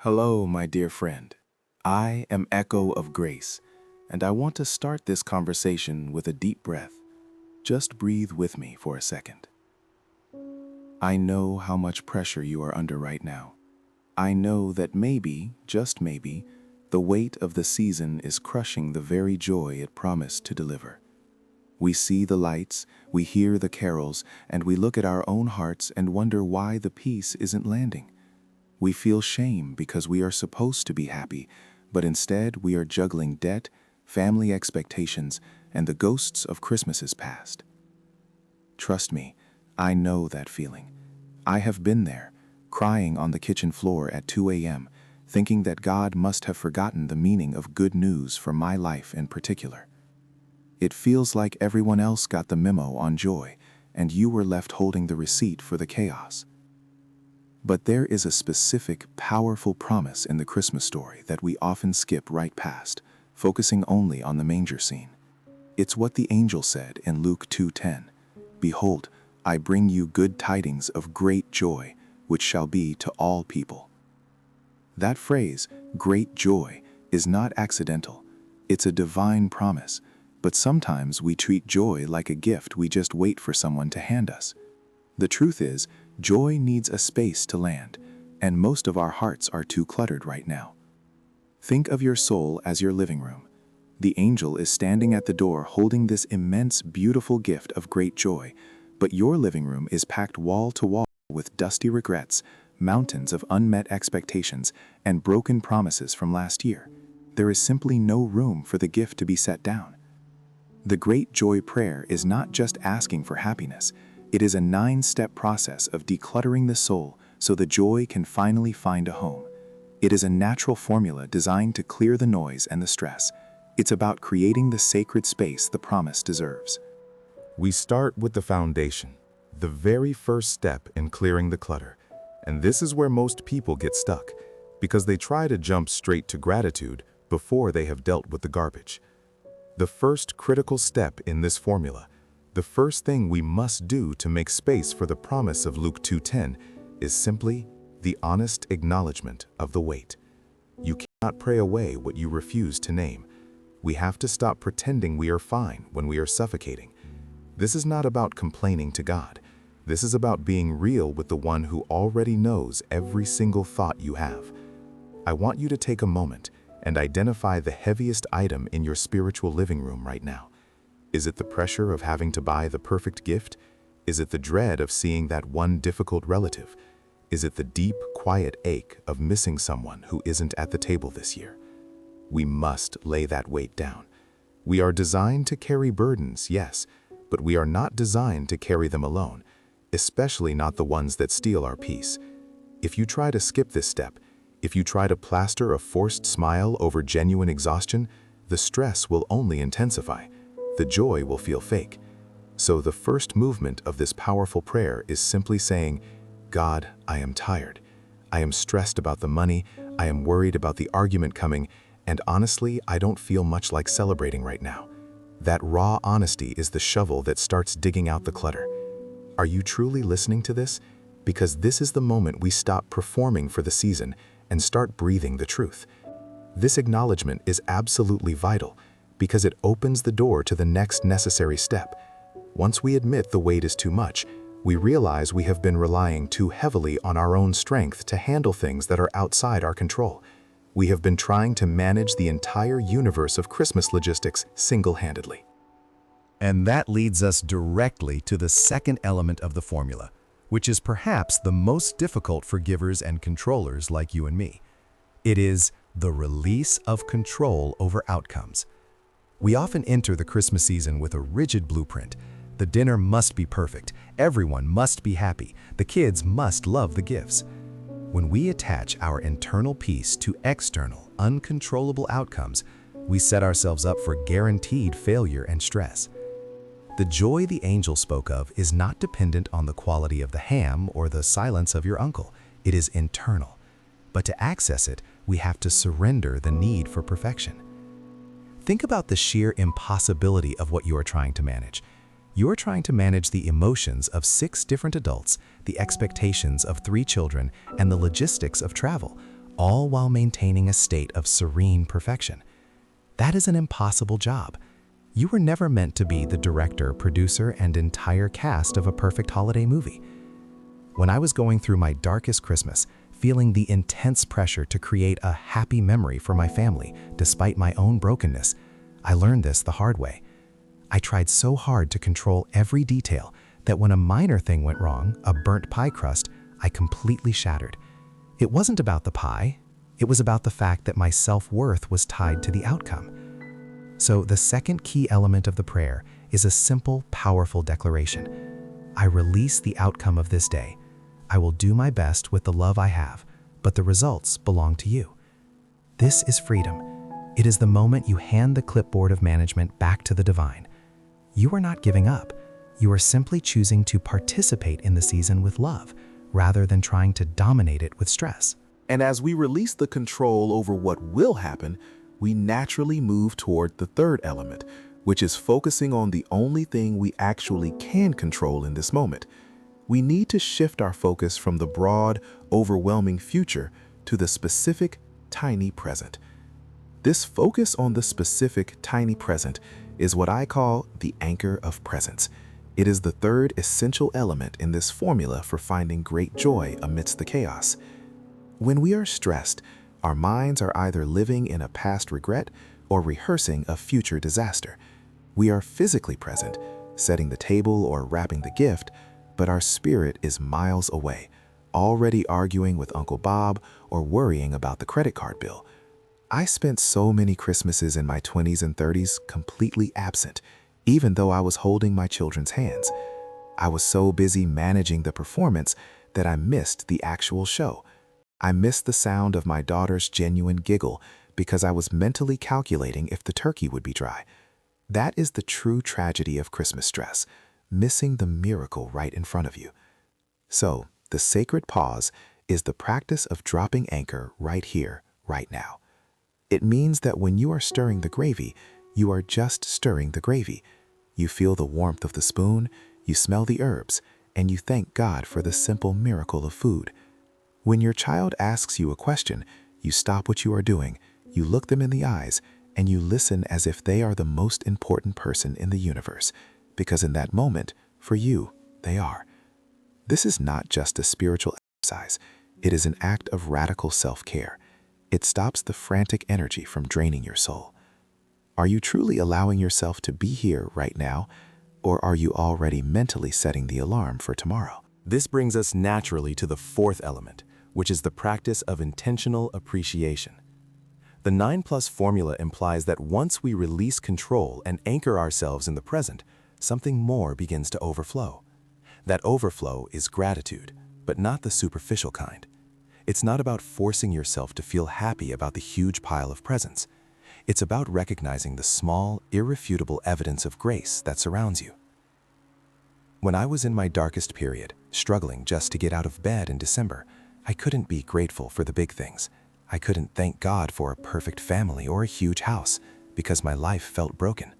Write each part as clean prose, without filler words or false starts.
Hello, my dear friend. I am Echo of Grace, and I want to start this conversation with a deep breath. Just breathe with me for a second. I know how much pressure you are under right now. I know that maybe, just maybe, the weight of the season is crushing the very joy it promised to deliver. We see the lights, we hear the carols, and we look at our own hearts and wonder why the peace isn't landing. We feel shame because we are supposed to be happy, but instead we are juggling debt, family expectations, and the ghosts of Christmases past. Trust me, I know that feeling. I have been there, crying on the kitchen floor at 2 a.m., thinking that God must have forgotten the meaning of good news for my life in particular. It feels like everyone else got the memo on joy, and you were left holding the receipt for the chaos. But there is a specific, powerful promise in the Christmas story that we often skip right past, focusing only on the manger scene. It's what the angel said in Luke 2:10. Behold, I bring you good tidings of great joy, which shall be to all people. That phrase, great joy, is not accidental. It's a divine promise, but sometimes we treat joy like a gift we just wait for someone to hand us. The truth is, joy needs a space to land, and most of our hearts are too cluttered right now. Think of your soul as your living room. The angel is standing at the door holding this immense, beautiful gift of great joy, but your living room is packed wall to wall with dusty regrets, mountains of unmet expectations, and broken promises from last year. There is simply no room for the gift to be set down. The Great Joy Prayer is not just asking for happiness. It is a 9-step process of decluttering the soul so the joy can finally find a home. It is a natural formula designed to clear the noise and the stress. It's about creating the sacred space the promise deserves. We start with the foundation, the very first step in clearing the clutter. And this is where most people get stuck, because they try to jump straight to gratitude before they have dealt with the garbage. The first critical step in this formula, the first thing we must do to make space for the promise of Luke 2:10 is simply the honest acknowledgement of the weight. You cannot pray away what you refuse to name. We have to stop pretending we are fine when we are suffocating. This is not about complaining to God. This is about being real with the one who already knows every single thought you have. I want you to take a moment and identify the heaviest item in your spiritual living room right now. Is it the pressure of having to buy the perfect gift? Is it the dread of seeing that one difficult relative? Is it the deep, quiet ache of missing someone who isn't at the table this year? We must lay that weight down. We are designed to carry burdens, yes, but we are not designed to carry them alone, especially not the ones that steal our peace. If you try to skip this step, if you try to plaster a forced smile over genuine exhaustion, the stress will only intensify. The joy will feel fake. So the first movement of this powerful prayer is simply saying, God, I am tired. I am stressed about the money. I am worried about the argument coming. And honestly, I don't feel much like celebrating right now. That raw honesty is the shovel that starts digging out the clutter. Are you truly listening to this? Because this is the moment we stop performing for the season and start breathing the truth. This acknowledgement is absolutely vital because it opens the door to the next necessary step. Once we admit the weight is too much, we realize we have been relying too heavily on our own strength to handle things that are outside our control. We have been trying to manage the entire universe of Christmas logistics single-handedly. And that leads us directly to the second element of the formula, which is perhaps the most difficult for givers and controllers like you and me. It is the release of control over outcomes. We often enter the Christmas season with a rigid blueprint. The dinner must be perfect, everyone must be happy, the kids must love the gifts. When we attach our internal peace to external, uncontrollable outcomes, we set ourselves up for guaranteed failure and stress. The joy the angel spoke of is not dependent on the quality of the ham or the silence of your uncle. It is internal. But to access it, we have to surrender the need for perfection. Think about the sheer impossibility of what you are trying to manage. You are trying to manage the emotions of 6 different adults, the expectations of 3 children, and the logistics of travel, all while maintaining a state of serene perfection. That is an impossible job. You were never meant to be the director, producer, and entire cast of a perfect holiday movie. When I was going through my darkest Christmas, feeling the intense pressure to create a happy memory for my family despite my own brokenness, I learned this the hard way. I tried so hard to control every detail that when a minor thing went wrong, a burnt pie crust, I completely shattered. It wasn't about the pie. It was about the fact that my self-worth was tied to the outcome. So the second key element of the prayer is a simple, powerful declaration. I release the outcome of this day. I will do my best with the love I have, but the results belong to you. This is freedom. It is the moment you hand the clipboard of management back to the divine. You are not giving up. You are simply choosing to participate in the season with love, rather than trying to dominate it with stress. And as we release the control over what will happen, we naturally move toward the third element, which is focusing on the only thing we actually can control in this moment. We need to shift our focus from the broad, overwhelming future to the specific, tiny present. This focus on the specific, tiny present is what I call the anchor of presence. It is the third essential element in this formula for finding great joy amidst the chaos. When we are stressed, our minds are either living in a past regret or rehearsing a future disaster. We are physically present, setting the table or wrapping the gift, but our spirit is miles away, already arguing with Uncle Bob or worrying about the credit card bill. I spent so many Christmases in my 20s and 30s completely absent, even though I was holding my children's hands. I was so busy managing the performance that I missed the actual show. I missed the sound of my daughter's genuine giggle because I was mentally calculating if the turkey would be dry. That is the true tragedy of Christmas stress, missing the miracle right in front of you. So, the sacred pause is the practice of dropping anchor right here, right now. It means that when you are stirring the gravy, you are just stirring the gravy. You feel the warmth of the spoon, you smell the herbs, and you thank God for the simple miracle of food. When your child asks you a question, you stop what you are doing, you look them in the eyes, and you listen as if they are the most important person in the universe, because in that moment, for you, they are. This is not just a spiritual exercise. It is an act of radical self-care. It stops the frantic energy from draining your soul. Are you truly allowing yourself to be here right now, or are you already mentally setting the alarm for tomorrow? This brings us naturally to the fourth element, which is the practice of intentional appreciation. The 9+ formula implies that once we release control and anchor ourselves in the present, something more begins to overflow. That overflow is gratitude, but not the superficial kind. It's not about forcing yourself to feel happy about the huge pile of presents. It's about recognizing the small, irrefutable evidence of grace that surrounds you. When I was in my darkest period, struggling just to get out of bed in December, I couldn't be grateful for the big things. I couldn't thank God for a perfect family or a huge house because my life felt broken.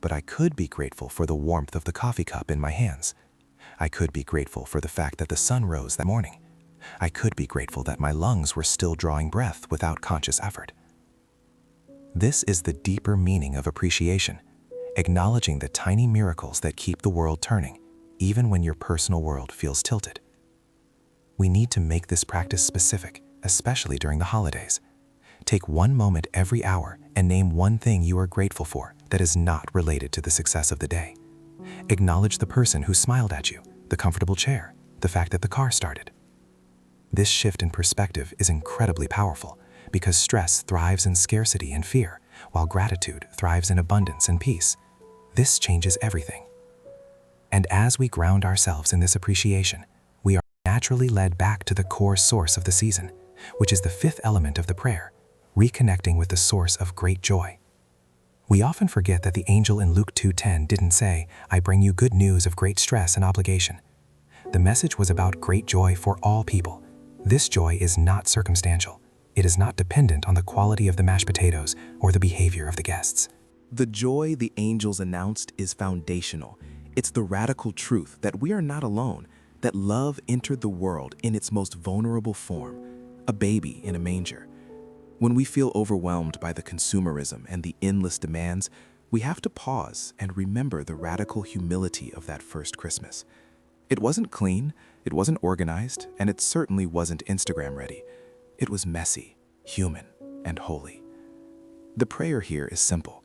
But I could be grateful for the warmth of the coffee cup in my hands. I could be grateful for the fact that the sun rose that morning. I could be grateful that my lungs were still drawing breath without conscious effort. This is the deeper meaning of appreciation, acknowledging the tiny miracles that keep the world turning, even when your personal world feels tilted. We need to make this practice specific, especially during the holidays. Take one moment every hour and name one thing you are grateful for that is not related to the success of the day. Acknowledge the person who smiled at you, the comfortable chair, the fact that the car started. This shift in perspective is incredibly powerful because stress thrives in scarcity and fear, while gratitude thrives in abundance and peace. This changes everything. And as we ground ourselves in this appreciation, we are naturally led back to the core source of the season, which is the fifth element of the prayer, reconnecting with the source of great joy. We often forget that the angel in Luke 2:10 didn't say, "I bring you good news of great stress and obligation." The message was about great joy for all people. This joy is not circumstantial. It is not dependent on the quality of the mashed potatoes or the behavior of the guests. The joy the angels announced is foundational. It's the radical truth that we are not alone, that love entered the world in its most vulnerable form. a baby in a manger. When we feel overwhelmed by the consumerism and the endless demands, we have to pause and remember the radical humility of that first Christmas. It wasn't clean, it wasn't organized, and it certainly wasn't Instagram ready. It was messy, human, and holy. The prayer here is simple.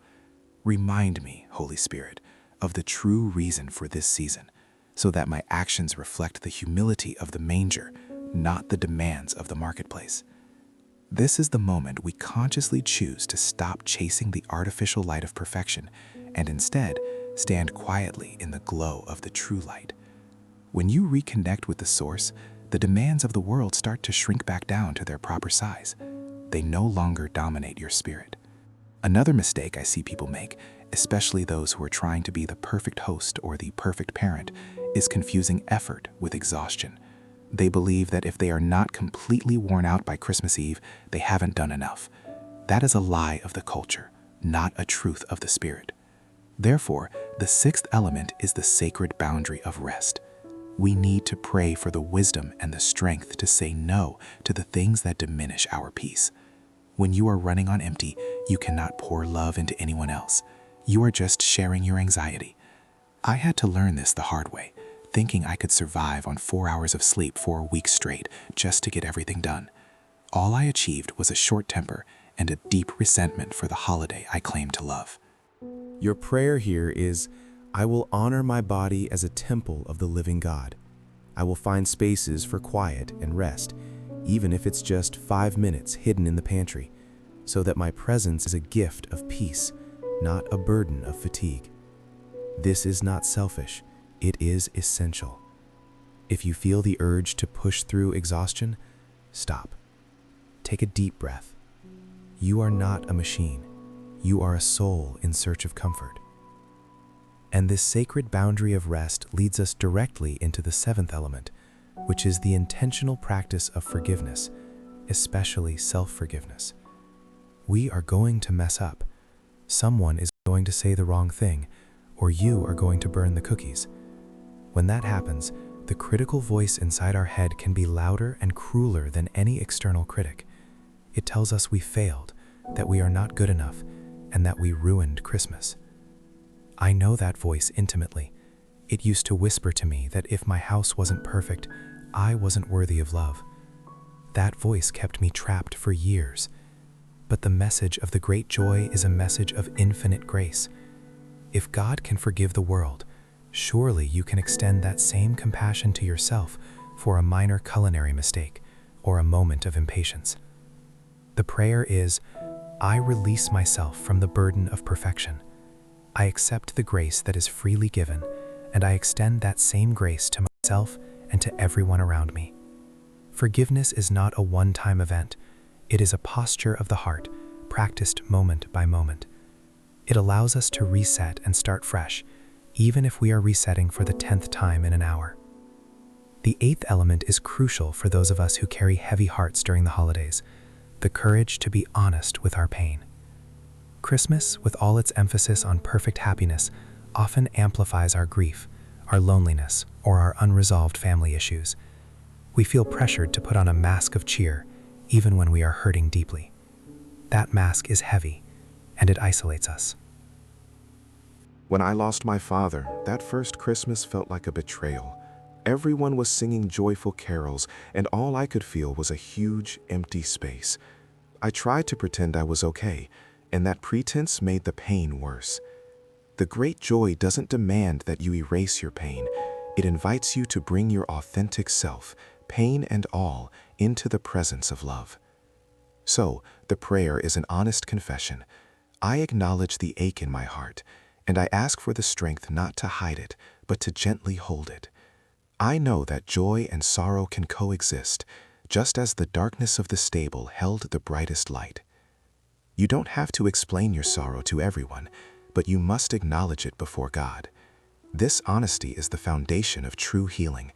Remind me, Holy Spirit, of the true reason for this season, so that my actions reflect the humility of the manger, not the demands of the marketplace. This is the moment we consciously choose to stop chasing the artificial light of perfection and instead stand quietly in the glow of the true light. When you reconnect with the source, the demands of the world start to shrink back down to their proper size. They no longer dominate your spirit. Another mistake I see people make, especially those who are trying to be the perfect host or the perfect parent, is confusing effort with exhaustion. They believe that if they are not completely worn out by Christmas Eve, they haven't done enough. That is a lie of the culture, not a truth of the spirit. Therefore, the sixth element is the sacred boundary of rest. We need to pray for the wisdom and the strength to say no to the things that diminish our peace. When you are running on empty, you cannot pour love into anyone else. You are just sharing your anxiety. I had to learn this the hard way, thinking I could survive on 4 hours of sleep for a week straight just to get everything done. All I achieved was a short temper and a deep resentment for the holiday I claimed to love. Your prayer here is, I will honor my body as a temple of the living God. I will find spaces for quiet and rest, even if it's just 5 minutes hidden in the pantry, so that my presence is a gift of peace, not a burden of fatigue. This is not selfish. It is essential. If you feel the urge to push through exhaustion, stop. Take a deep breath. You are not a machine. You are a soul in search of comfort. And this sacred boundary of rest leads us directly into the seventh element, which is the intentional practice of forgiveness, especially self-forgiveness. We are going to mess up. Someone is going to say the wrong thing, or you are going to burn the cookies. When that happens, the critical voice inside our head can be louder and crueler than any external critic. It tells us we failed, that we are not good enough, and that we ruined Christmas. I know that voice intimately. It used to whisper to me that if my house wasn't perfect, I wasn't worthy of love. That voice kept me trapped for years. But the message of the great joy is a message of infinite grace. If God can forgive the world, surely you can extend that same compassion to yourself for a minor culinary mistake or a moment of impatience. The prayer is, I release myself from the burden of perfection. I accept the grace that is freely given, and I extend that same grace to myself and to everyone around me. Forgiveness is not a one-time event. It is a posture of the heart, practiced moment by moment. It allows us to reset and start fresh, even if we are resetting for the 10th time in an hour. The eighth element is crucial for those of us who carry heavy hearts during the holidays, the courage to be honest with our pain. Christmas, with all its emphasis on perfect happiness, often amplifies our grief, our loneliness, or our unresolved family issues. We feel pressured to put on a mask of cheer, even when we are hurting deeply. That mask is heavy, and it isolates us. When I lost my father, that first Christmas felt like a betrayal. Everyone was singing joyful carols, and all I could feel was a huge, empty space. I tried to pretend I was okay, and that pretense made the pain worse. The great joy doesn't demand that you erase your pain. It invites you to bring your authentic self, pain and all, into the presence of love. So, the prayer is an honest confession. I acknowledge the ache in my heart, and I ask for the strength not to hide it, but to gently hold it. I know that joy and sorrow can coexist, just as the darkness of the stable held the brightest light. You don't have to explain your sorrow to everyone, but you must acknowledge it before God. This honesty is the foundation of true healing,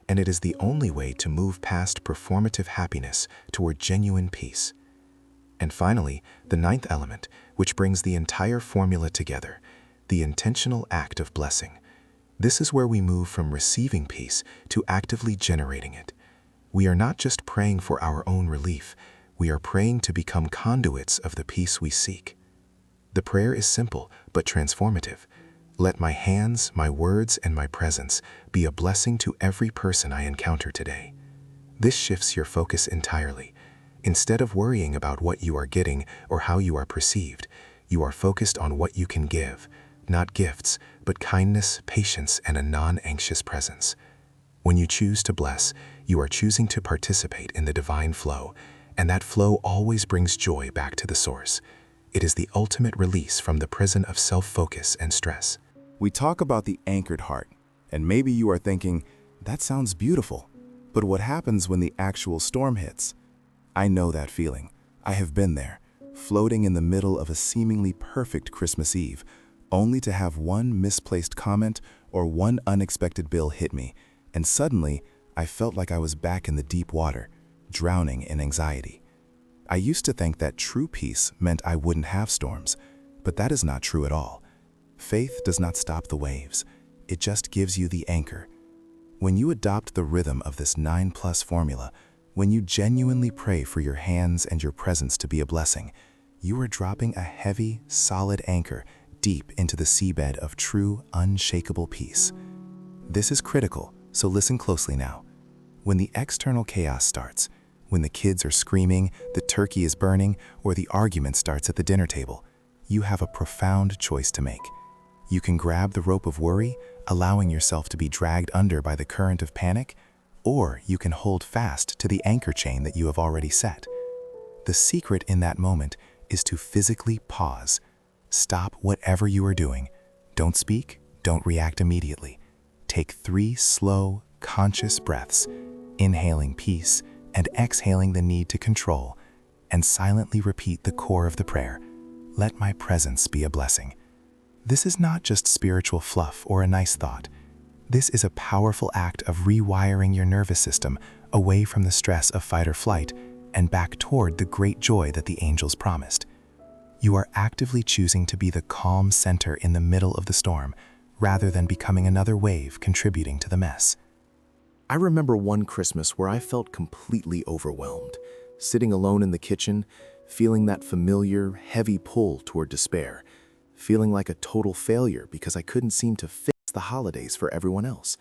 and it is the only way to move past performative happiness toward genuine peace. And finally, the ninth element, which brings the entire formula together, the intentional act of blessing. This is where we move from receiving peace to actively generating it. We are not just praying for our own relief, we are praying to become conduits of the peace we seek. The prayer is simple but transformative. Let my hands, my words, and my presence be a blessing to every person I encounter today. This shifts your focus entirely. Instead of worrying about what you are getting or how you are perceived, you are focused on what you can give, not gifts, but kindness, patience, and a non-anxious presence. When you choose to bless, you are choosing to participate in the divine flow, and that flow always brings joy back to the source. It is the ultimate release from the prison of self-focus and stress. We talk about the anchored heart, and maybe you are thinking, that sounds beautiful, but what happens when the actual storm hits? I know that feeling. I have been there, floating in the middle of a seemingly perfect Christmas Eve, only to have one misplaced comment or one unexpected bill hit me, and suddenly I felt like I was back in the deep water, drowning in anxiety. I used to think that true peace meant I wouldn't have storms, but that is not true at all. Faith does not stop the waves, it just gives you the anchor. When you adopt the rhythm of this 9+ formula, when you genuinely pray for your hands and your presence to be a blessing, you are dropping a heavy, solid anchor deep into the seabed of true, unshakable peace. This is critical, so listen closely now. When the external chaos starts, when the kids are screaming, the turkey is burning, or the argument starts at the dinner table, you have a profound choice to make. You can grab the rope of worry, allowing yourself to be dragged under by the current of panic, or you can hold fast to the anchor chain that you have already set. The secret in that moment is to physically pause. Stop whatever you are doing. Don't speak, don't react immediately. Take 3 slow, conscious breaths, inhaling peace and exhaling the need to control, and silently repeat the core of the prayer. Let my presence be a blessing. This is not just spiritual fluff or a nice thought. This is a powerful act of rewiring your nervous system away from the stress of fight or flight and back toward the great joy that the angels promised. You are actively choosing to be the calm center in the middle of the storm, rather than becoming another wave contributing to the mess. I remember one Christmas where I felt completely overwhelmed, sitting alone in the kitchen, feeling that familiar, heavy pull toward despair, feeling like a total failure because I couldn't seem to fix the holidays for everyone else.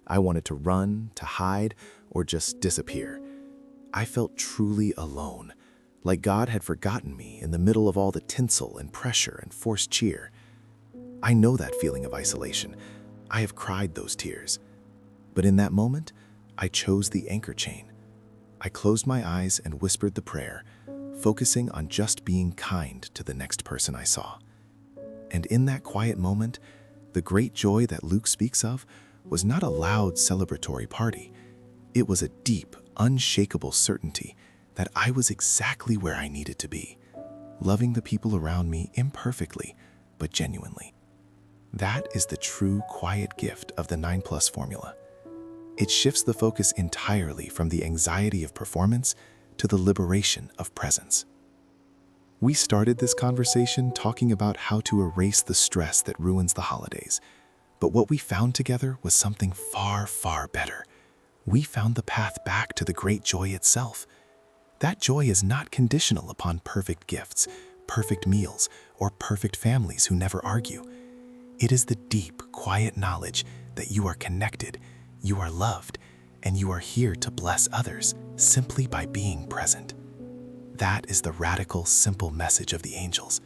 I wanted to run, to hide, or just disappear. I felt truly alone, like God had forgotten me in the middle of all the tinsel and pressure and forced cheer. I know that feeling of isolation. I have cried those tears. But in that moment, I chose the anchor chain. I closed my eyes and whispered the prayer, focusing on just being kind to the next person I saw. And in that quiet moment, the great joy that Luke speaks of was not a loud celebratory party. It was a deep, unshakable certainty that I was exactly where I needed to be, loving the people around me imperfectly, but genuinely. That is the true quiet gift of the 9+ formula. It shifts the focus entirely from the anxiety of performance to the liberation of presence. We started this conversation talking about how to erase the stress that ruins the holidays, but what we found together was something far, far better. We found the path back to the great joy itself. That joy is not conditional upon perfect gifts, perfect meals, or perfect families who never argue. It is the deep, quiet knowledge that you are connected, you are loved, and you are here to bless others simply by being present. That is the radical, simple message of the angels.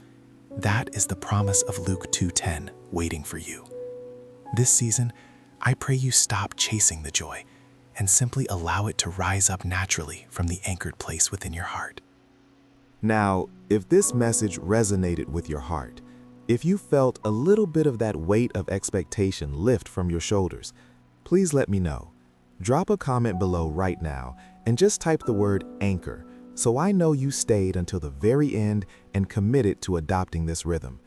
That is the promise of Luke 2:10 waiting for you. This season, I pray you stop chasing the joy and simply allow it to rise up naturally from the anchored place within your heart. Now, if this message resonated with your heart, if you felt a little bit of that weight of expectation lift from your shoulders, please let me know. Drop a comment below right now and just type the word anchor so I know you stayed until the very end and committed to adopting this rhythm.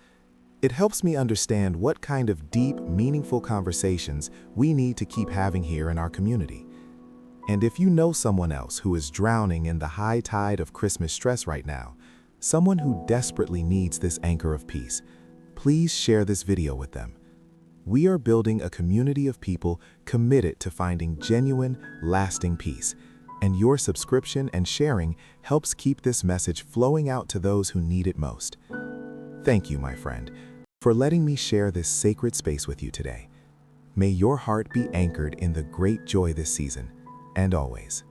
It helps me understand what kind of deep, meaningful conversations we need to keep having here in our community. And if you know someone else who is drowning in the high tide of Christmas stress right now, someone who desperately needs this anchor of peace, please share this video with them. We are building a community of people committed to finding genuine, lasting peace, and your subscription and sharing helps keep this message flowing out to those who need it most. Thank you, my friend, for letting me share this sacred space with you today. May your heart be anchored in the great joy this season, and always.